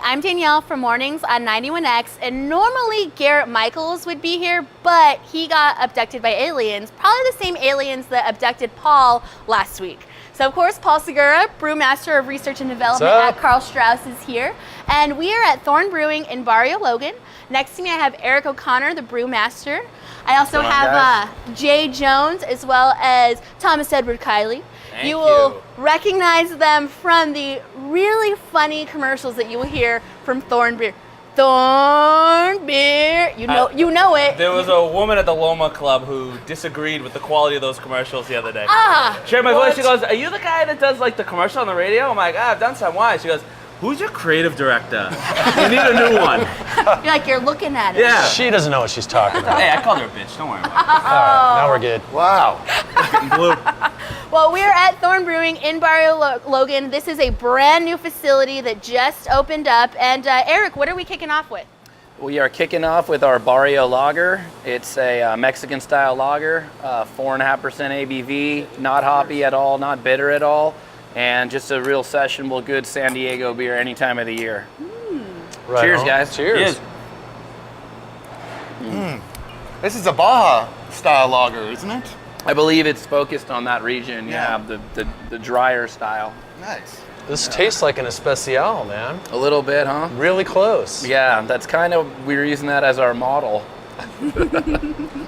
I'm Danielle from Mornings on 91X, and normally Garrett Michaels would be here, but he got abducted by aliens, probably the same aliens that abducted Paul last week. So of course, Paul Segura, Brewmaster of Research and Development at Karl Strauss, is here. And we are at Thorn Brewing in Barrio Logan. Next to me I have Eric O'Connor, the Brewmaster. I also have Jay Jones, as well as Thomas Edward Kiley. Thank you will recognize them from the really funny commercials that you will hear from Thorn Beer. Thorn Beer, you know it. There was a woman at the Loma Club who disagreed with the quality of those commercials the other day. She heard my voice, she goes, "Are you the guy that does like the commercial on the radio?" I'm like, I've done some. Why? She goes, "Who's your creative director? You need a new one." You're looking at it. Yeah. She doesn't know what she's talking about. Hey, I called her a bitch, don't worry about it. All right, now we're good. Wow. Getting blue. Well, we're at Thorn Brewing in Barrio Logan. This is a brand new facility that just opened up. And Eric, what are we kicking off with? We are kicking off with our Barrio Lager. It's a Mexican style lager, 4.5% ABV, not hoppy at all, not bitter at all, and just a real sessionable, good San Diego beer any time of the year. Right Cheers, on. guys. Cheers. This is a Baja style lager, isn't it? I believe it's focused on that region, the drier style. Nice. This tastes like an especial, man. A little bit, huh? Really close. Yeah, that's kind of, we're using that as our model.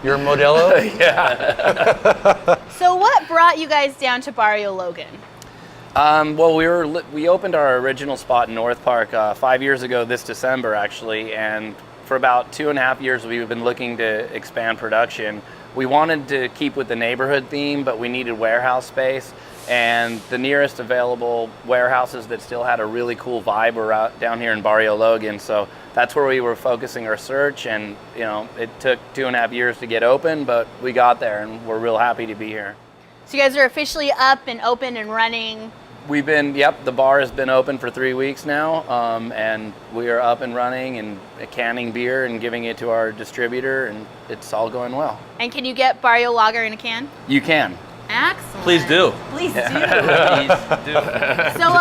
Your Modelo? Yeah. So what brought you guys down to Barrio Logan? Well, we opened our original spot in North Park 5 years ago this December, actually, and for about 2.5 years we've been looking to expand production. We wanted to keep with the neighborhood theme, but we needed warehouse space, and the nearest available warehouses that still had a really cool vibe were out down here in Barrio Logan, so that's where we were focusing our search, and it took 2.5 years to get open, but we got there, and we're real happy to be here. So you guys are officially up and open and running. We've been, the bar has been open for 3 weeks now, and we are up and running and canning beer and giving it to our distributor, and it's all going well. And can you get Barrio Lager in a can? You can. Excellent. Please do. Please do. Please do. So,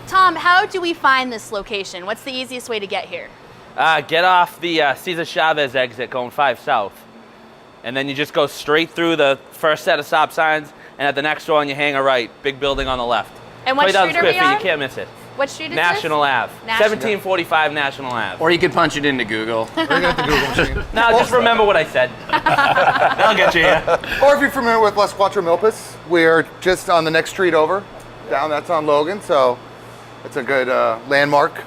Tom, how do we find this location? What's the easiest way to get here? Get off the Cesar Chavez exit going 5 south. And then you just go straight through the first set of stop signs, and at the next one you hang a right. Big building on the left. And what 20,000 street are we square feet, on? you can't miss it. What street is National this? Ave. National. 1745 National Ave. Or you could punch it into Google. Bring up the Google machine. No, just remember what I said. I'll get you here. Or if you're familiar with Las Cuatro Milpas, we're just on the next street over. That's on Logan, so it's a good landmark.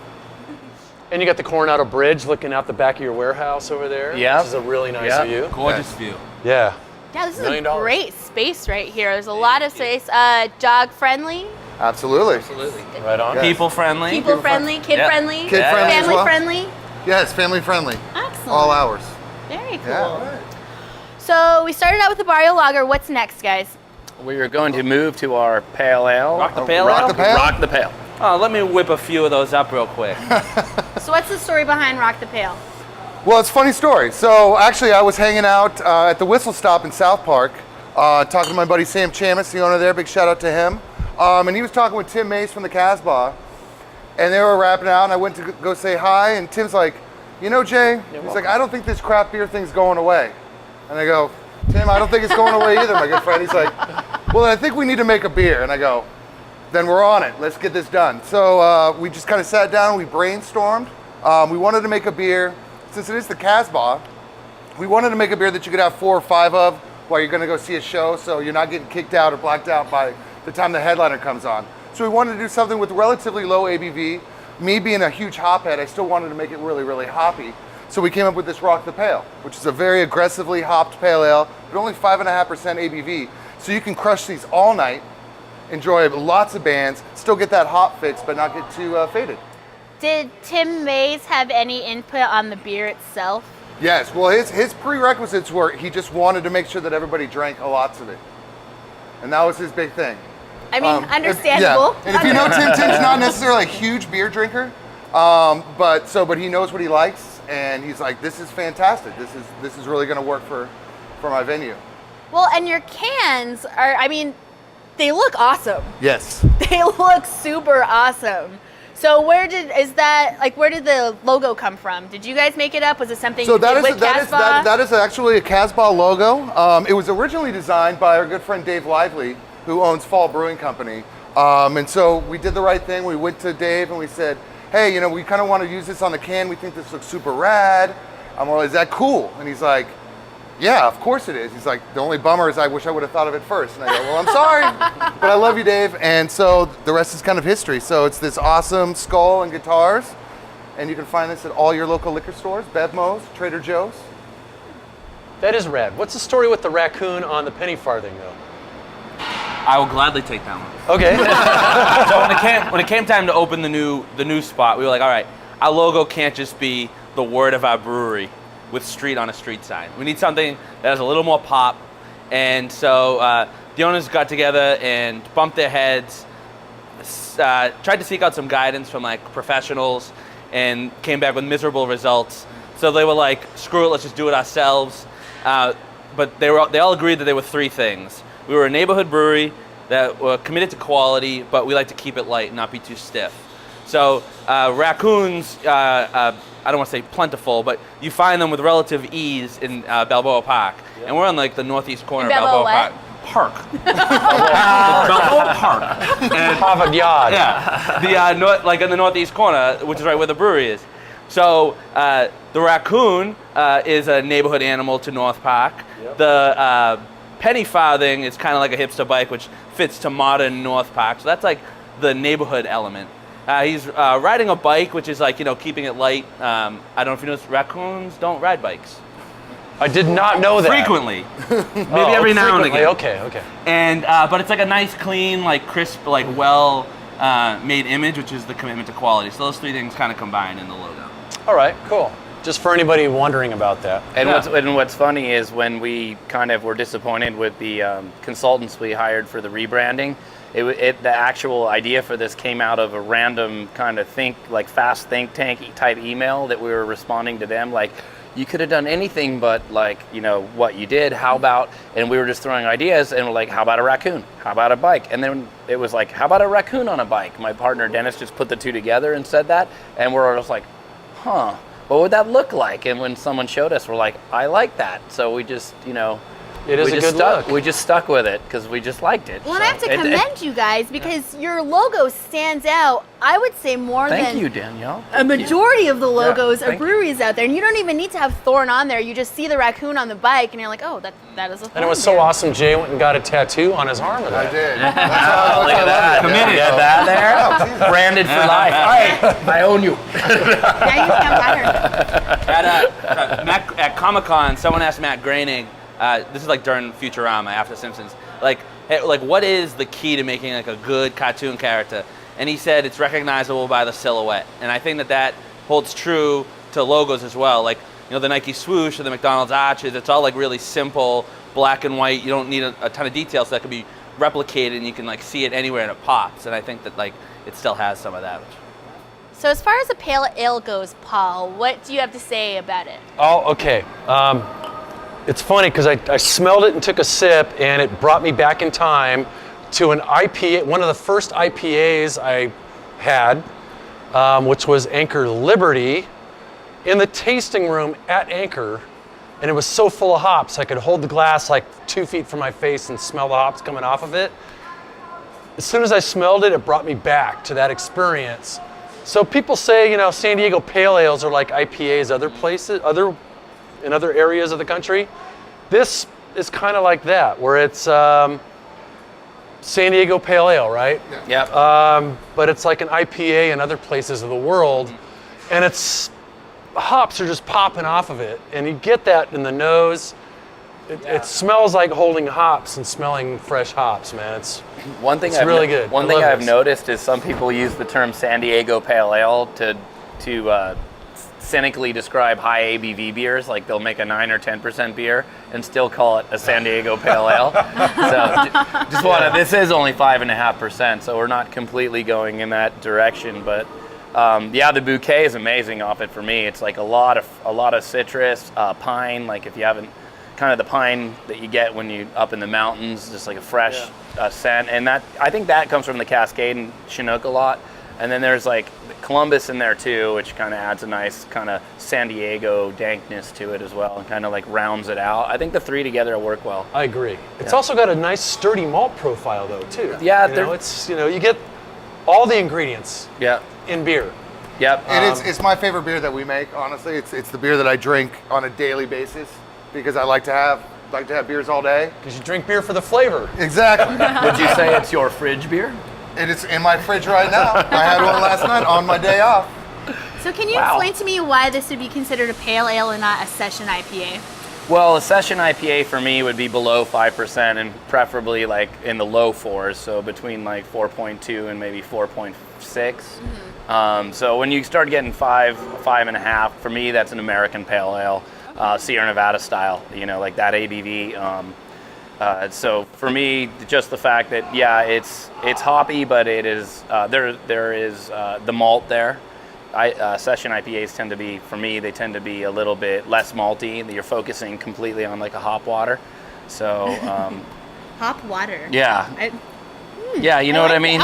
And you got the Coronado Bridge looking out the back of your warehouse over there. Yeah. Which is a really nice view. Gorgeous view. Yeah. Yeah, this is $1 a million. great space right here. There's a lot of space. Dog friendly, Absolutely. Absolutely. Right on. Yeah. People friendly. people friendly, kid Yeah. friendly, Kid friendly as family well. friendly. Yes, family friendly. Excellent. All hours. Very cool. Yeah. Right. So we started out with the Barrio Lager. What's next, guys? We are going to move to our pale ale. Rock the pale Rock ale? the pale? Rock the pale. Oh, let me whip a few of those up real quick. So what's the story behind Rock the Pail? Well, it's a funny story. So actually, I was hanging out at the Whistle Stop in South Park, talking to my buddy Sam Chamis, the owner there. Big shout out to him. And he was talking with Tim Mace from the Casbah, and they were rapping out. And I went to go say hi, and Tim's like, Jay, he's like, I don't think this craft beer thing's going away. And I go, Tim, I don't think it's going away either, my good friend. He's like, well, I think we need to make a beer. And I go, then we're on it. Let's get this done. So we just kind of sat down, we brainstormed. We wanted to make a beer, since it is the Casbah, we wanted to make a beer that you could have 4 or 5 of while you're gonna go see a show, so you're not getting kicked out or blacked out by the time the headliner comes on. So we wanted to do something with relatively low ABV. Me being a huge hophead, I still wanted to make it really, really hoppy. So we came up with this Rock the Pale, which is a very aggressively hopped pale ale, but only 5.5% ABV. So you can crush these all night, enjoy lots of bands, still get that hop fix, but not get too faded. Did Tim Mays have any input on the beer itself? Yes, well his prerequisites were he just wanted to make sure that everybody drank lots of it. And that was his big thing. I mean, understandable. Yeah. And if you know Tim's not necessarily a huge beer drinker, but he knows what he likes, and he's like, this is fantastic. This is really gonna work for my venue. Well, and your cans are, I mean, they look awesome. Yes. They look super awesome. So where did the logo come from? Did you guys make it up? Was it something So you did with Casbah? that is actually a Casbah logo. It was originally designed by our good friend Dave Lively, who owns Fall Brewing Company. And so we did the right thing. We went to Dave and we said, hey, you know, we kind of want to use this on the can. We think this looks super rad. I'm like, is that cool? And he's like, yeah, of course it is. He's like, the only bummer is I wish I would have thought of it first. And I go, well, I'm sorry, but I love you, Dave. And so the rest is kind of history. So it's this awesome skull and guitars. And you can find this at all your local liquor stores, Bevmo's, Trader Joe's. That is rad. What's the story with the raccoon on the penny farthing, though? I will gladly take that one. Okay. So when it came time to open the new spot, we were like, all right, our logo can't just be the word of our brewery with street on a street sign. We need something that has a little more pop. And so the owners got together and bumped their heads, tried to seek out some guidance from like professionals, and came back with miserable results. So they were like, screw it, let's just do it ourselves. But they all agreed that there were three things. We were a neighborhood brewery that were committed to quality, but we like to keep it light, not be too stiff. So raccoons, I don't want to say plentiful, but you find them with relative ease in Balboa Park. Yep. And we're on like the northeast corner of Balboa Park. Balboa Park. And Harvard Yard. Yeah, like in the northeast corner, which is right where the brewery is. So the raccoon is a neighborhood animal to North Park. Yep. The penny farthing is kind of like a hipster bike, which fits to modern North Park. So that's like the neighborhood element. He's riding a bike, which is like, you know, keeping it light. I don't know if you know, raccoons don't ride bikes. I did not know that. Frequently. Maybe every now and again. Okay. And, but it's like a nice, clean, like crisp, like well made image, which is the commitment to quality. So those three things kind of combine in the logo. All right, cool. Just for anybody wondering about that. And what's funny is when we kind of were disappointed with the consultants we hired for the rebranding, the actual idea for this came out of a random kind of fast think tank type email that we were responding to them, like, you could have done anything but like, you know, what you did, how about, and we were just throwing ideas and we're like, how about a raccoon? How about a bike? And then it was like, how about a raccoon on a bike? My partner Dennis just put the two together and said that, and we're just like, huh, what would that look like? And when someone showed us, we're like, I like that. So we just, you know, it is a good look. We just stuck with it because we just liked it. Well, and I have to commend you guys because your logo stands out, I would say, more Thank than you, Danielle. a majority of the logos of thank breweries out there. And you don't even need to have Thorn on there. You just see the raccoon on the bike and you're like, oh, that is a Thorn. And it was so awesome, Jay went and got a tattoo on his arm of that. I did. Look at that. Committed. Get that there? Branded for life. All right, I own you. Now you sound better. At Comic-Con, someone asked Matt Groening, this is like during Futurama after Simpsons, like, hey, like what is the key to making like a good cartoon character? And he said it's recognizable by the silhouette. And I think that holds true to logos as well. Like, you know, the Nike swoosh or the McDonald's arches, it's all like really simple, black and white. You don't need a ton of details, so that can be replicated and you can like see it anywhere and it pops. And I think that like it still has some of that. So as far as a pale ale goes, Paul, what do you have to say about it? Oh, okay. It's funny because I smelled it and took a sip, and it brought me back in time to an IPA, one of the first IPAs I had, which was Anchor Liberty, in the tasting room at Anchor, and it was so full of hops I could hold the glass like 2 feet from my face and smell the hops coming off of it. As soon as I smelled it, it brought me back to that experience. So people say, you know, San Diego Pale Ales are like IPAs other places, in other areas of the country. This is kind of like that, where it's San Diego Pale Ale, right? Yeah. But it's like an IPA in other places of the world, and it's hops are just popping off of it, and you get that in the nose. It smells like holding hops and smelling fresh hops, man. It's really good. One thing I've noticed is some people use the term San Diego Pale Ale to cynically describe high ABV beers, like they'll make a 9 or 10% beer and still call it a San Diego Pale Ale. So this is only 5.5%, so we're not completely going in that direction. But the bouquet is amazing off it for me. It's like a lot of citrus, pine. Like if you haven't, kind of the pine that you get when you up in the mountains, just like a fresh scent. And that I think that comes from the Cascade and Chinook a lot. And then there's like Columbus in there too, which kind of adds a nice kind of San Diego dankness to it as well, and kind of like rounds it out. I think the three together will work well. I agree. It's also got a nice sturdy malt profile though too. Yeah, you get all the ingredients Yeah. in beer. Yep. And it's my favorite beer that we make. Honestly, it's the beer that I drink on a daily basis because I like to have beers all day. Because you drink beer for the flavor. Exactly. Would you say it's your fridge beer? And it's in my fridge right now. I had one last night on my day off. So can you explain to me why this would be considered a pale ale and not a session IPA? Well, a session IPA for me would be below 5% and preferably like in the low 4s, so between like 4.2 and maybe 4.6. So when you start getting 5.5, for me that's an American pale ale, Sierra Nevada style, like that ABV. So for me, just the fact that it's hoppy, but it is there is the malt there. Session IPAs tend to be, for me, they tend to be a little bit less malty. You're focusing completely on like a hop water. So Hop water. yeah, yeah, you know what I mean.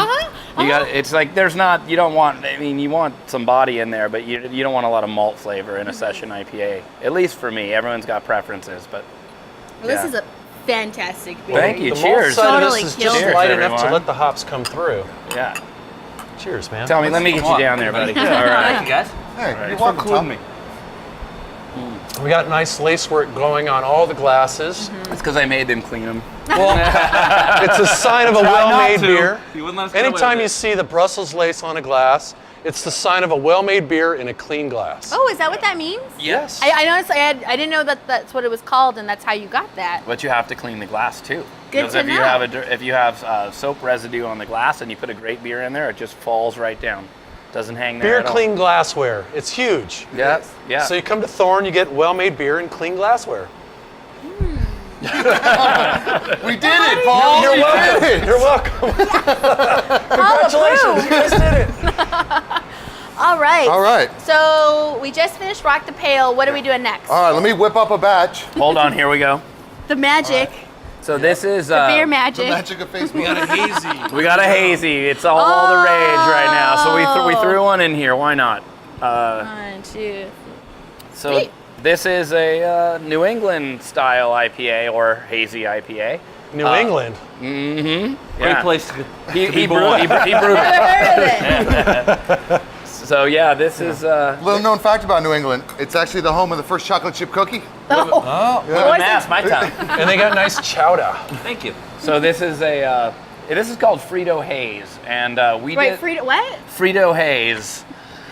You got it's like you don't want. I mean, you want some body in there, but you don't want a lot of malt flavor in a session IPA. At least for me, everyone's got preferences, but Well, this is a fantastic beer. Thank you. The Cheers. malt side Totally of this is killed just it. light enough to Everyone. let the hops come through. yeah. Cheers, man. Tell me, let me get you down there, buddy. All right. Thank you, guys. Hey, Thanks you're for welcome, including Tom. me. We got nice lace work going on all the glasses. It's because I made them clean them. It's a sign of a well-made beer. You wouldn't let us get away Anytime with you it. see the Brussels lace on a glass, it's the sign of a well-made beer in a clean glass. Oh, is that what that means? Yes. I noticed. I didn't know that that's what it was called, and that's how you got that. But you have to clean the glass too. Good Because to if you know. have if you have soap residue on the glass and you put a great beer in there, it just falls right down. Doesn't hang there Beer at all. clean glassware. It's huge. Yeah. Yeah. So you come to Thorn, you get well-made beer in clean glassware. We did it, Paul. You're We welcome. did it. You're welcome. Congratulations, you guys did it. All right. All right. So we just finished Rock the Pail. What are we doing next? All right, let me whip up a batch. Hold on, here we go. The magic. So this is The beer The magic. magic of Facebook. We got a hazy. we got a hazy. It's all the rage right now. So we threw one in here. Why not? 1, 2. So Sweet. this is a New England style IPA or hazy IPA. New England. Mm-hmm. Great place to He be brewed born. he brewed it. Never heard of it. So yeah, this is Little known fact about New England, it's actually the home of the first chocolate chip cookie. Oh. a mass my time. And they got nice chowder. Thank you. So this is this is called Frito Haze, and we Wait, did Frito. What? Frito Haze.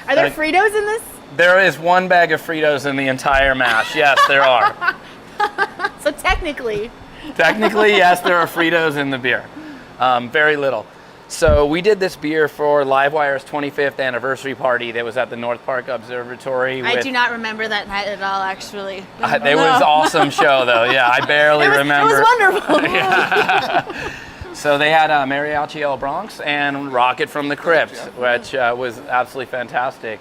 Are there Like- Fritos in this? There is one bag of Fritos in the entire mash. Yes, there are. So technically. Technically, yes, there are Fritos in the beer. Very little. So we did this beer for Livewire's 25th anniversary party that was at the North Park Observatory. I do not remember that night at all, actually. It was an awesome show, though. Yeah, I barely remember. It was wonderful. So they had Mariachi El Bronx and Rocket from the Crypt, which was absolutely fantastic.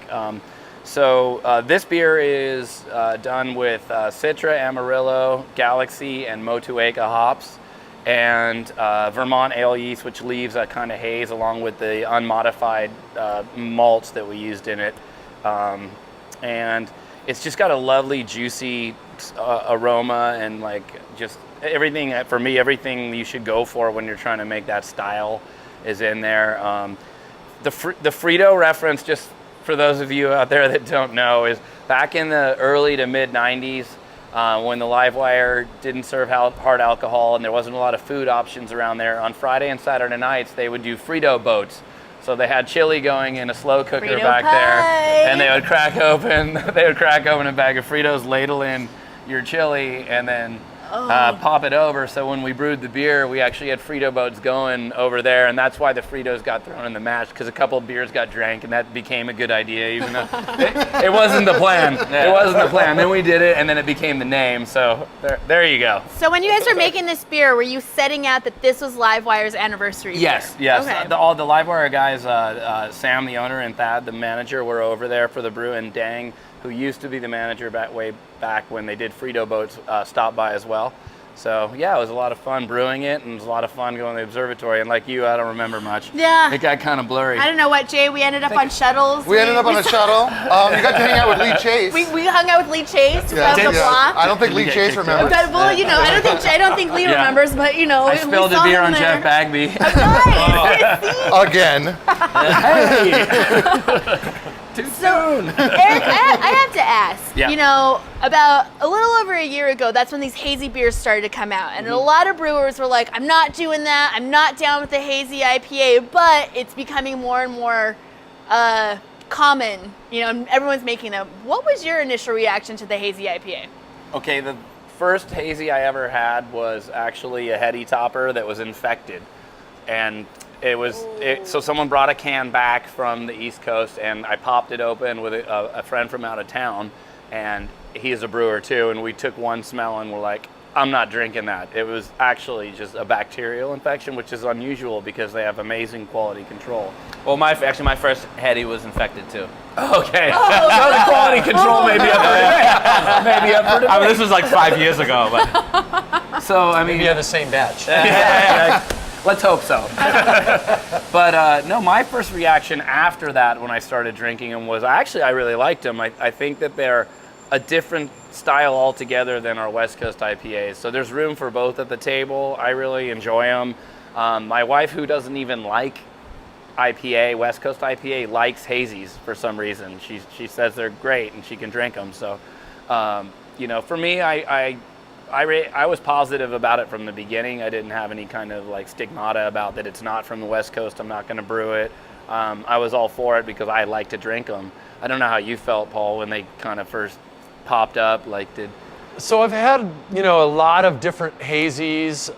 So this beer is done with Citra, Amarillo, Galaxy, and Motueka hops, and Vermont ale yeast, which leaves a kind of haze along with the unmodified malts that we used in it. And it's just got a lovely, juicy aroma and like just everything, for me, everything you should go for when you're trying to make that style is in there. The Frito reference, just for those of you out there that don't know, is back in the early to mid 90s when the Livewire didn't serve hard alcohol and there wasn't a lot of food options around there. On Friday and Saturday nights, they would do Frito boats. So they had chili going in a slow cooker Frito back pie. there, and they would crack open a bag of Fritos, ladle in your chili, and then pop it over. So when we brewed the beer, we actually had Frito boats going over there, and that's why the Fritos got thrown in the mash, because a couple of beers got drank, and that became a good idea, even though it wasn't the plan. It wasn't the plan. Then we did it, and then it became the name. So there you go. So when you guys were making this beer, were you setting out that this was Livewire's anniversary Yes, beer? yes. Okay. All the Livewire guys, Sam, the owner, and Thad, the manager, were over there for the brew, and Dang, who used to be the manager way back when they did Frito boats, stopped by as well. So yeah, it was a lot of fun brewing it, and it was a lot of fun going to the observatory. And like you, I don't remember much. Yeah. It got kind of blurry. I don't know what, Jay. We ended up on shuttles. We ended up on a shuttle. You got to hang out with Lee Chase. We hung out with Lee Chase from the block. I don't think Lee Chase remembers. But, well, you know, I don't think Lee remembers, but you know, I spilled a beer on Jeff Bagby. Nice. Again. Too soon. Eric, I have to ask. Yeah. You know, about a little over a year ago, that's when these hazy beers started to come out, and a lot of brewers were like, "I'm not doing that. I'm not down with the hazy IPA." But it's becoming more and more common. You know, everyone's making them. What was your initial reaction to the hazy IPA? Okay, the first hazy I ever had was actually a heady topper that was infected, and so someone brought a can back from the East Coast, and I popped it open with a friend from out of town, and he's a brewer too, and we took one smell and we're like, I'm not drinking that. It was actually just a bacterial infection, which is unusual because they have amazing quality control. Well, my first heady was infected too. Okay, so the quality control may be up for debate. Maybe up for debate. I mean, this was like 5 years ago, but So I mean, Maybe you have the same batch. let's hope so. But no, my first reaction after that when I started drinking them was I really liked them. I think that they're a different style altogether than our West Coast IPAs. So there's room for both at the table. I really enjoy them. My wife, who doesn't even like IPA, West Coast IPA, likes hazies for some reason. She says they're great and she can drink them. So, you know, for me, I was positive about it from the beginning. I didn't have any kind of like stigmata about that it's not from the West Coast, I'm not going to brew it. I was all for it because I like to drink them. I don't know how you felt, Paul, when they kind of first popped up. So I've had, you know, a lot of different hazies.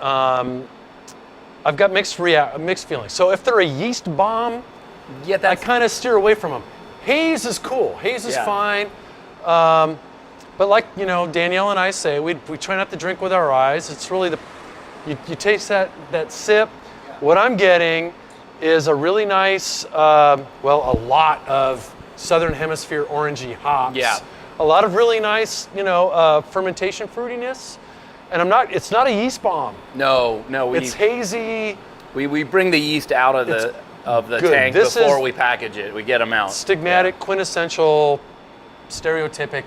I've got mixed feelings. So if they're a yeast bomb, I kind of steer away from them. Haze is cool. Haze is fine. But like, you know, Danielle and I say, we try not to drink with our eyes. It's really you taste that sip. What I'm getting is a really nice, a lot of Southern Hemisphere orangey hops. Yeah. A lot of really nice, you know, fermentation fruitiness. And it's not a yeast bomb. No, It's hazy. We bring the yeast out of the good. tank This before is we package it. We get them out. Stigmatic, quintessential, stereotypic,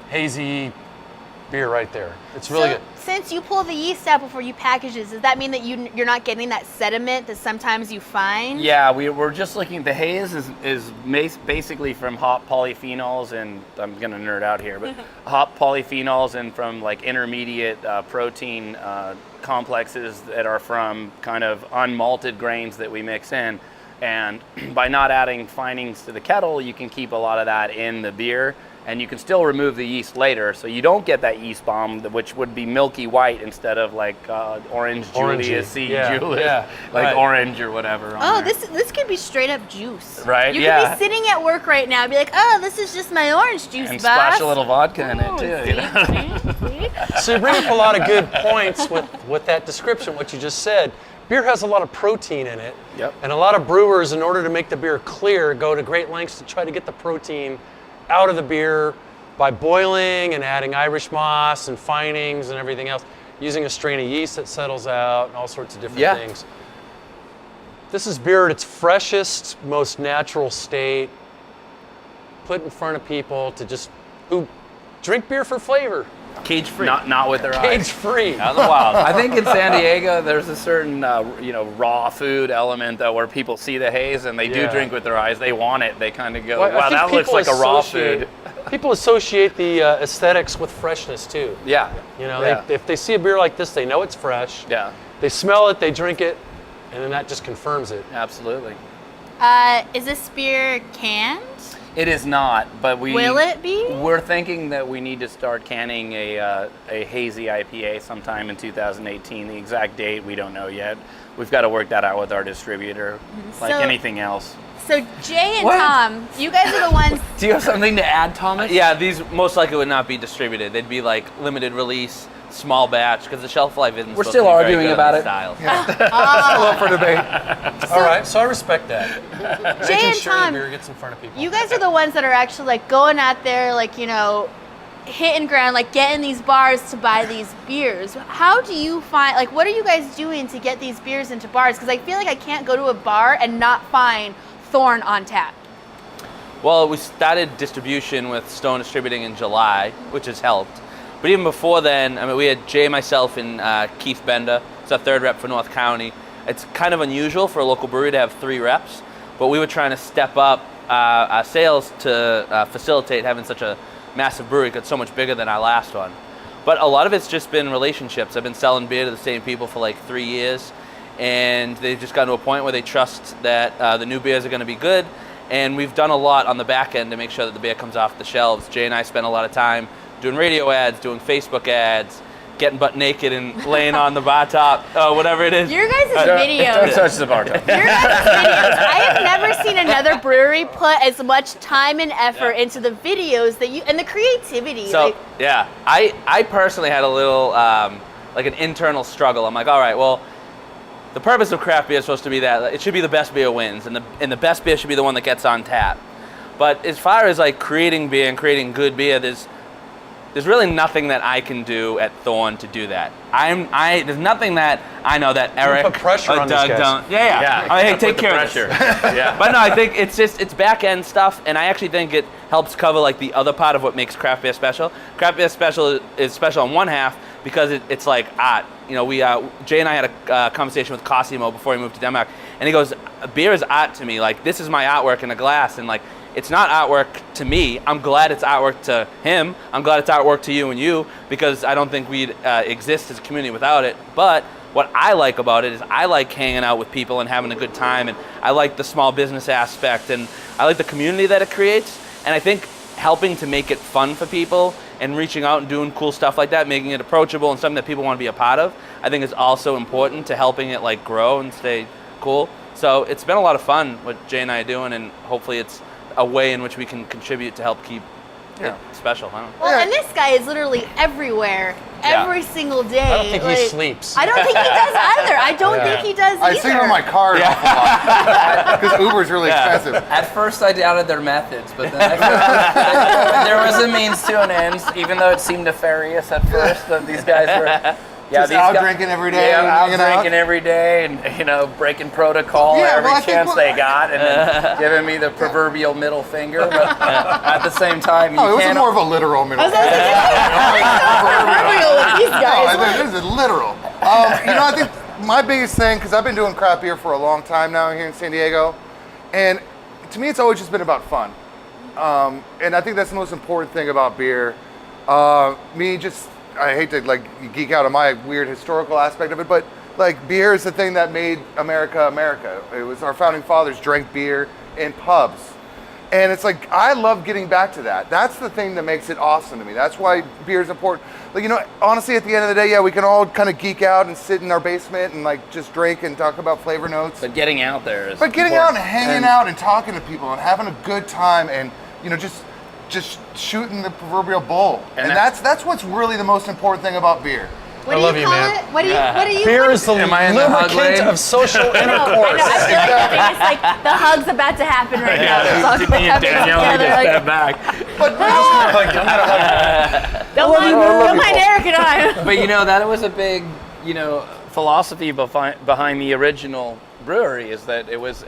hazy beer right there. It's really good. Since you pull the yeast out before you package it, does that mean that you're not getting that sediment that sometimes you find? Yeah, we're just looking. The haze is basically from hop polyphenols, and I'm gonna nerd out here, but hop polyphenols and from like intermediate protein complexes that are from kind of unmalted grains that we mix in. And by not adding finings to the kettle, you can keep a lot of that in the beer. And you can still remove the yeast later, so you don't get that yeast bomb, which would be milky white instead of like orange Julius, Julius, like orange or whatever. Oh, this could be straight up juice. Right? You could be sitting at work right now, and be like, "Oh, this is just my orange juice, and boss." splash a little vodka in it too. You know? So you bring up a lot of good points with that description, what you just said. Beer has a lot of protein in it. Yep. And a lot of brewers, in order to make the beer clear, go to great lengths to try to get the protein out of the beer by boiling and adding Irish moss and finings and everything else, using a strain of yeast that settles out and all sorts of different things. This is beer at its freshest, most natural state, put in front of people who drink beer for flavor. cage free. Not with their eyes. Cage free. Out of the wild. I think in San Diego, there's a certain raw food element though, where people see the haze and they do drink with their eyes. They want it. They kind of go, Well, wow, that looks like a raw food. People associate the aesthetics with freshness too. Yeah. You know, if they see a beer like this, they know it's fresh. Yeah. They smell it, they drink it, and then that just confirms it. Absolutely. Is this beer canned? It is not, but Will it be? We're thinking that we need to start canning a hazy IPA sometime in 2018. The exact date we don't know yet. We've got to work that out with our distributor, like anything else. So Jay and What? Tom, you guys are the ones. Do you have something to add, Thomas? Yeah, these most likely would not be distributed. They'd be like limited release, small batch, because the shelf life isn't. We're supposed still to be very arguing good about on it. these styles. Still up for debate. All right, so I respect that. Jay Making and sure Tom, the beer gets in front of people. you guys are the ones that are actually like going out there, like hitting ground, like getting these bars to buy these beers. How do you find, like, what are you guys doing to get these beers into bars? Because I feel like I can't go to a bar and not find Thorn on tap. Well, we started distribution with Stone Distributing in July, which has helped. But even before then, I mean, we had Jay, myself, and Keith Bender. It's our third rep for North County. It's kind of unusual for a local brewery to have 3 reps, but we were trying to step up our sales to facilitate having such a massive brewery, because it's so much bigger than our last one. But a lot of it's just been relationships. I've been selling beer to the same people for like 3 years, and they've just gotten to a point where they trust that the new beers are going to be good. And we've done a lot on the back end to make sure that the beer comes off the shelves. Jay and I spent a lot of time doing radio ads, doing Facebook ads, getting butt naked and laying on the bar top, whatever it is. Your guys' videos. Don't touch the bar top. Your guys' videos. I have never seen another brewery put as much time and effort into the videos that you, and the creativity. So, like, yeah, I personally had a little, like an internal struggle. I'm like, all right, well, the purpose of craft beer is supposed to be that it should be the best beer wins, and the best beer should be the one that gets on tap. But as far as like creating beer and creating good beer, there's really nothing that I can do at Thorn to do that. There's nothing that I know that Eric put pressure or on these Doug guys. don't. Yeah. I mean, hey, take care of this. Yeah. But no, I think it's back end stuff, and I actually think it helps cover like the other part of what makes craft beer special. Craft beer special is special on one half because it's like art. You know, Jay and I had a conversation with Cosimo before he moved to Denmark, and he goes, beer is art to me. Like, this is my artwork in a glass, and like, it's not artwork to me. I'm glad it's artwork to him. I'm glad it's artwork to you and you, because I don't think we'd exist as a community without it. But what I like about it is I like hanging out with people and having a good time, and I like the small business aspect, and I like the community that it creates. And I think helping to make it fun for people and reaching out and doing cool stuff like that, making it approachable and something that people want to be a part of, I think is also important to helping it like grow and stay cool. So it's been a lot of fun what Jay and I are doing, and hopefully it's a way in which we can contribute to help keep it special. I don't know. well, and this guy is literally everywhere, every single day. I don't think he sleeps. I don't think he does either. I don't think he does I either. sleep in my car an awful lot because Uber's really expensive. At first, I doubted their methods, but then I found there was a means to an end, even though it seemed nefarious at first that these guys were. Just out drinking every day. Yeah, and out hanging drinking every day, and breaking protocol Yeah, every well, I think chance what- they got, and then giving me the proverbial middle finger. But at the same time, you Oh, it was can't. more of a literal middle. Proverbial with these No, guys. I think this is literal. I think my biggest thing, because I've been doing craft beer for a long time now here in San Diego, and to me it's always just been about fun. And I think that's the most important thing about beer. I hate to like geek out on my weird historical aspect of it, but like beer is the thing that made America America. It was our founding fathers drank beer in pubs. And it's like, I love getting back to that. That's the thing that makes it awesome to me. That's why beer is important. Like, honestly, at the end of the day, yeah, we can all kind of geek out and sit in our basement and like just drink and talk about flavor notes. But getting out there is. But getting out and hanging out and talking to people and having a good time and, just shooting the proverbial bull. And that's what's really the most important thing about beer. What I do love you you, call man. it? What do you? Beer is the Am I in the hug lubricant lane? of social I intercourse. feel like it's like the hug's about to happen right now. It's all Me and Danielle need to step back. But Don't mind Eric and I. But that was a big, philosophy behind the original brewery, is that it was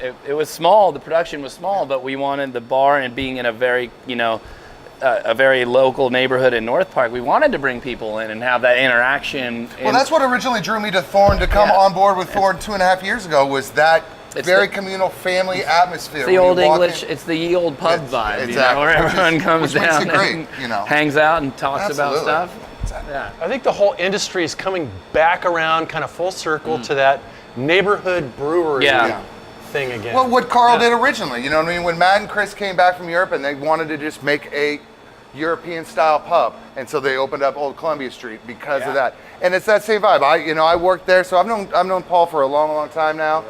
small, the production was small, but we wanted the bar, and being in a very, a very local neighborhood in North Park, we wanted to bring people in and have that interaction. Well, that's what originally drew me to Thorn, to come on board with Thorn 2.5 years ago, was that very communal family atmosphere. It's the old English, it's the ye old pub vibe, exactly. where everyone comes which makes down it great, and hangs out and talks about stuff. Yeah. I think the whole industry is coming back around kind of full circle to that neighborhood brewery thing again. Well, what Carl did originally, you know what I mean? When Matt and Chris came back from Europe and they wanted to just make a European-style pub, and so they opened up Old Columbia Street because of that. And it's that same vibe. I worked there, so I've known Paul for a long, long time now,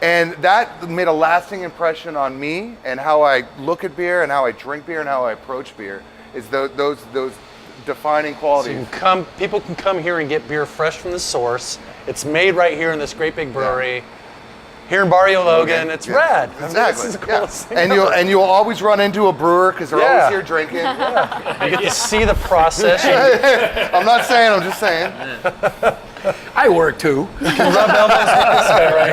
and that made a lasting impression on me and how I look at beer and how I drink beer and how I approach beer. Is those defining qualities. So people can come here and get beer fresh from the source. It's made right here in this great big brewery. here in Barrio Logan. It's rad. I mean, Exactly. this is the yeah. coolest thing And you'll always run into a brewer because they're Yeah. always here drinking. You get to see the process. I'm not saying. I'm just saying. I work too. Rub elbows with this guy right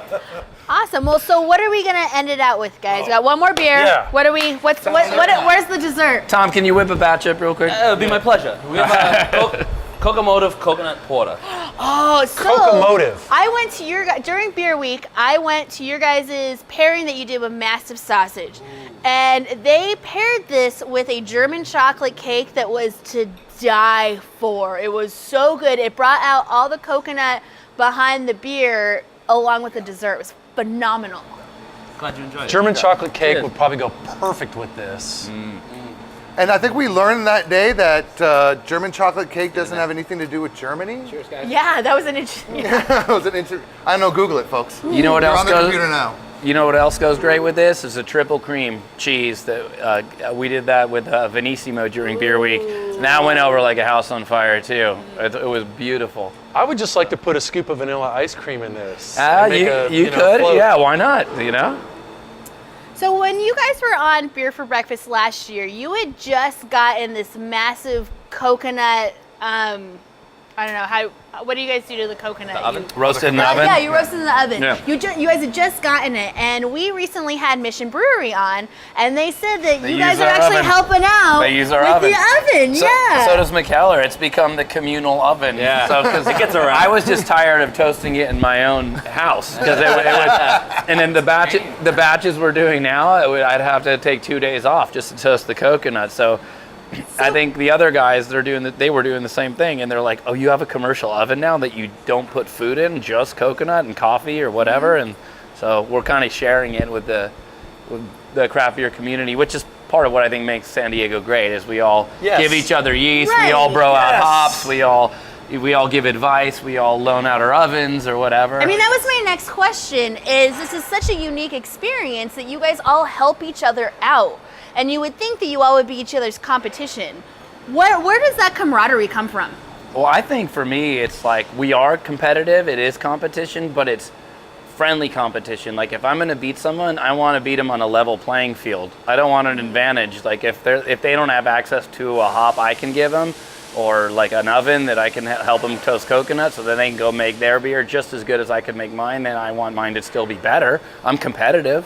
here. Awesome. Well, so what are we gonna end it out with, guys? We got one more beer. Yeah. What are we? Where's the dessert? Tom, can you whip a batch up real quick? It would be my pleasure. We have a Cocomotive Coconut Porter. Oh, so Cocomotive. I went to during Beer Week. I went to your guys' pairing that you did with Massive Sausage, and they paired this with a German chocolate cake that was to die for. It was so good. It brought out all the coconut behind the beer along with the dessert. It was phenomenal. Glad you enjoyed it. German chocolate cake Good. would probably go perfect with this. And I think we learned that day that German chocolate cake doesn't have anything to do with Germany. Cheers, guys. Yeah, that was an interesting. It was an I don't know. Google it, folks. You know what You're else on the goes? computer now. You know what else goes great with this? Is a triple cream cheese that we did that with Venissimo during Beer Week. And that went over like a house on fire too. It was beautiful. I would just like to put a scoop of vanilla ice cream in this. You and make a, could, float. yeah. Why not? You know. So when you guys were on Beer for Breakfast last year, you had just gotten this massive coconut. I don't know what do you guys do to the coconut? The oven? Roasted in the oven. Yeah, you roasted in the oven. Yeah. You guys had just gotten it, and we recently had Mission Brewery on, and they said that They you guys use are our actually oven. helping out. They use our with oven. the oven. So, Yeah. so does McKellar. It's become the communal oven. Yeah. So because It gets around. I was just tired of toasting it in my own house because it would, and then the batches we're doing now, I'd have to take 2 days off just to toast the coconut. So I think the other guys they were doing the same thing, and they're like, "Oh, you have a commercial oven now that you don't put food in, just coconut and coffee or whatever." And so we're kind of sharing it with the craft beer community, which is part of what I think makes San Diego great. Is we all Yes. give each other yeast, Right. we all bro out Yes. hops, we all give advice, we all loan out our ovens or whatever. I mean, that was my next question. This is such a unique experience that you guys all help each other out, and you would think that you all would be each other's competition. Where does that camaraderie come from? Well, I think for me, it's like we are competitive. It is competition, but it's friendly competition. Like if I'm going to beat someone, I want to beat them on a level playing field. I don't want an advantage. Like if they don't have access to a hop I can give them, or like an oven that I can help them toast coconut so that they can go make their beer just as good as I could make mine, then I want mine to still be better. I'm competitive,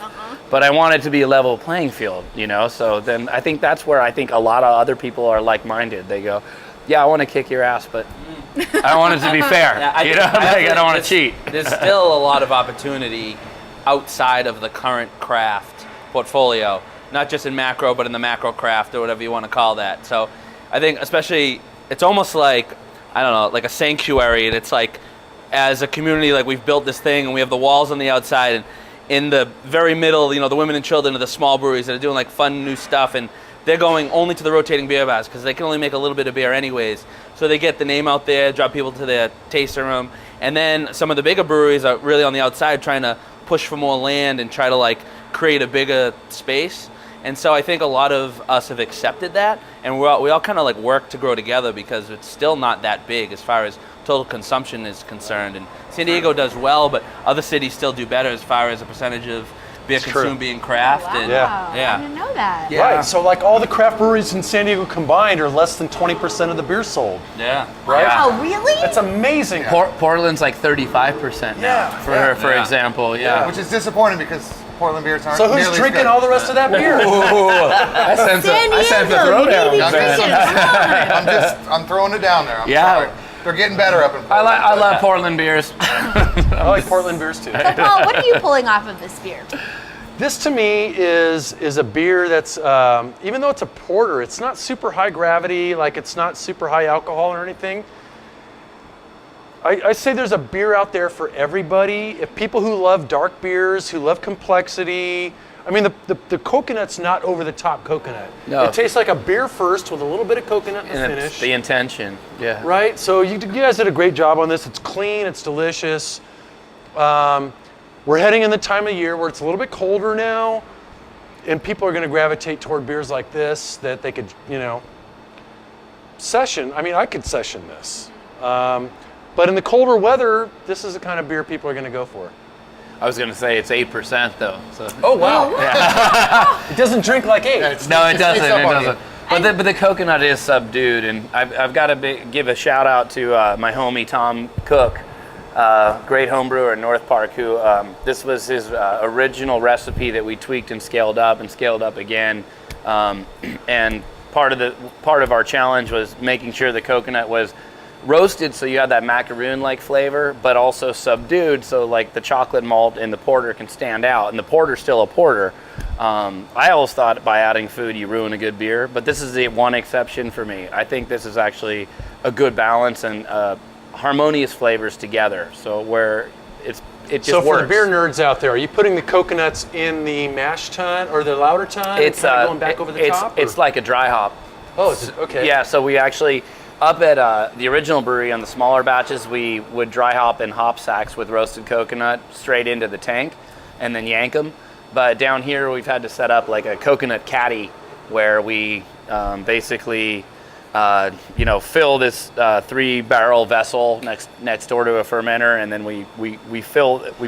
but I want it to be a level playing field, you know? So then I think that's where I think a lot of other people are like-minded. They go, yeah, I want to kick your ass, but I want it to be fair. Yeah, I don't want to cheat. There's still a lot of opportunity outside of the current craft portfolio, not just in macro, but in the macro craft or whatever you want to call that. So I think especially, it's almost like, I don't know, like a sanctuary, and it's like, as a community, like we've built this thing and we have the walls on the outside, and in the very middle, you know, the women and children are the small breweries that are doing like fun new stuff, and they're going only to the rotating beer bars because they can only make a little bit of beer anyways. So they get the name out there, draw people to their tasting room, and then some of the bigger breweries are really on the outside trying to push for more land and try to like create a bigger space. And so I think a lot of us have accepted that, and we all kind of like work to grow together because it's still not that big as far as total consumption is concerned. And San Diego does well, but other cities still do better as far as a percentage of beer It's consumed true. being craft. Wow. And, Yeah. I didn't know that. Yeah. Right, so like all the craft breweries in San Diego combined are less than 20% of the beer sold. Yeah. Right? Oh, really? That's amazing. Portland's like 35% now, for Yeah. example. Yeah. Which is disappointing because Portland beers aren't So who's nearly as drinking good. all the rest of that beer? I sense San I sense the Diego, you throwdown. need to be drinking. Come on. I'm throwing it down there. I'm Yeah. sorry. They're getting better up in Portland. I love Portland beers. I like Portland beers too. So Paul, what are you pulling off of this beer? This to me is a beer that's, even though it's a porter, it's not super high gravity, like it's not super high alcohol or anything. I say there's a beer out there for everybody. If people who love dark beers, who love complexity, I mean the coconut's not over the top coconut. No. It tastes like a beer first with a little bit of coconut in the And finish. it's the intention. Yeah. Right? So you guys did a great job on this. It's clean, it's delicious. We're heading in the time of year where it's a little bit colder now, and people are going to gravitate toward beers like this that they could, session. I mean, I could session this. But in the colder weather, this is the kind of beer people are going to go for. I was gonna say it's 8% though. So. Oh wow! It doesn't drink like 8. No, it It's doesn't. up It on you. doesn't. But the coconut is subdued, and I've got to give a shout out to my homie Tom Cook, great home brewer in North Park, who this was his original recipe that we tweaked and scaled up again, and part of our challenge was making sure the coconut was roasted so you had that macaroon-like flavor, but also subdued so like the chocolate malt in the porter can stand out, and the porter's still a porter. I always thought by adding food you ruin a good beer, but this is the one exception for me. I think this is actually a good balance and harmonious flavors together. So where it just So for works. the beer nerds out there, are you putting the coconuts in the mash tun or the lauter tun? It's kinda going back over the top. It's or? like a dry hop. Oh, it's okay. Yeah, so we actually, up at the original brewery on the smaller batches, we would dry hop in hop sacks with roasted coconut straight into the tank and then yank them. But down here, we've had to set up like a coconut caddy where we basically, fill this 3-barrel vessel next door to a fermenter, and then we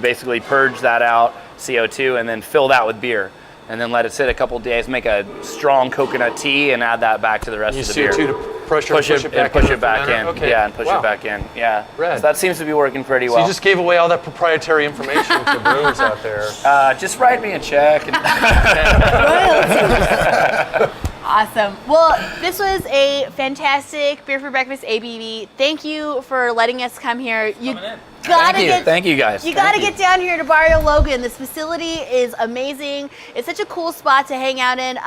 basically purge that out, CO2, and then fill that with beer. And then let it sit a couple days, make a strong coconut tea, and add that back to the rest You of the beer. CO2 to push it back push into it back the fermenter? in. Okay. Yeah, and push Wow. it back in. Yeah. Rad. So that seems to be working pretty So well. you just gave away all that proprietary information to brewers out there. Just write me a check. And Awesome. Well, this was a fantastic Beer for Breakfast ABV. Thank you for letting us come here. You Coming in. gotta Thank you guys. You Thank gotta get down here to Barrio Logan. This facility is amazing. It's such a cool spot to hang out in.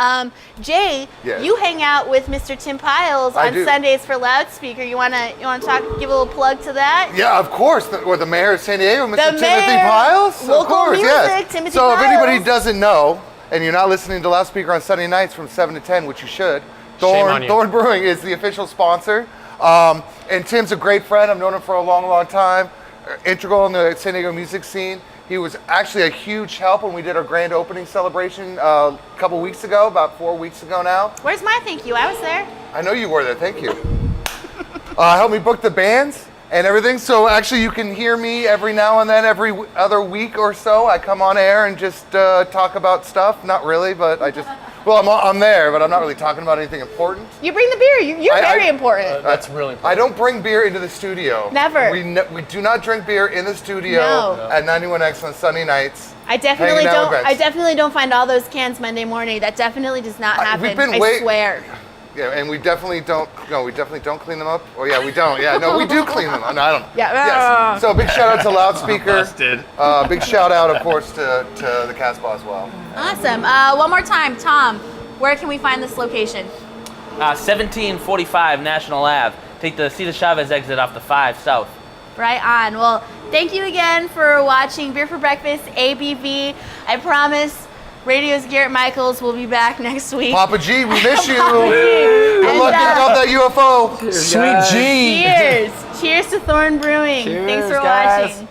Jay, Yes. you hang out with Mr. Tim Piles I on do. Sundays for Loudspeaker. You wanna talk? Give a little plug to that. Yeah, of course. The mayor of San Diego, Mr. The Timothy mayor, Piles. local of course, music, yes. Timothy so if Piles. anybody doesn't know, and you're not listening to Loudspeaker on Sunday nights from 7 to 10, which you should, on you. Thorn Brewing is the official sponsor. And Tim's a great friend. I've known him for a long, long time. Integral in the San Diego music scene. He was actually a huge help when we did our grand opening celebration a couple weeks ago, about 4 weeks ago now. Where's my thank you? I was there. I know you were there, thank you. Help me book the bands and everything. So actually you can hear me every now and then, every other week or so. I come on air and just talk about stuff. Not really, but I'm there, but I'm not really talking about anything important. You bring the beer. You're very important. That's really important. I don't bring beer into the studio. Never. We do not drink beer in the studio No. at 91X on Sunday nights. I definitely hanging out don't. with I friends. definitely don't find all those cans Monday morning. That definitely does not happen. we've been I swear. Yeah, and we definitely don't. No, we definitely don't clean them up. Oh yeah, we don't. Yeah, no, we do clean them. No, I don't. Yeah. Yes. So big shout out to Loudspeaker. Busted. Big shout out, of course, to the Casbah as well. Awesome. One more time, Tom. Where can we find this location? 1745 National Ave. Take the Cesar Chavez exit off the 5 south. Right on. Well, thank you again for watching Beer for Breakfast ABV. I promise Radio's Garrett Michaels will be back next week. Papa G, we miss you. Good Good luck getting off that UFO. Sweet G. Cheers. Cheers to Thorn Brewing. Cheers, Thanks for guys. watching.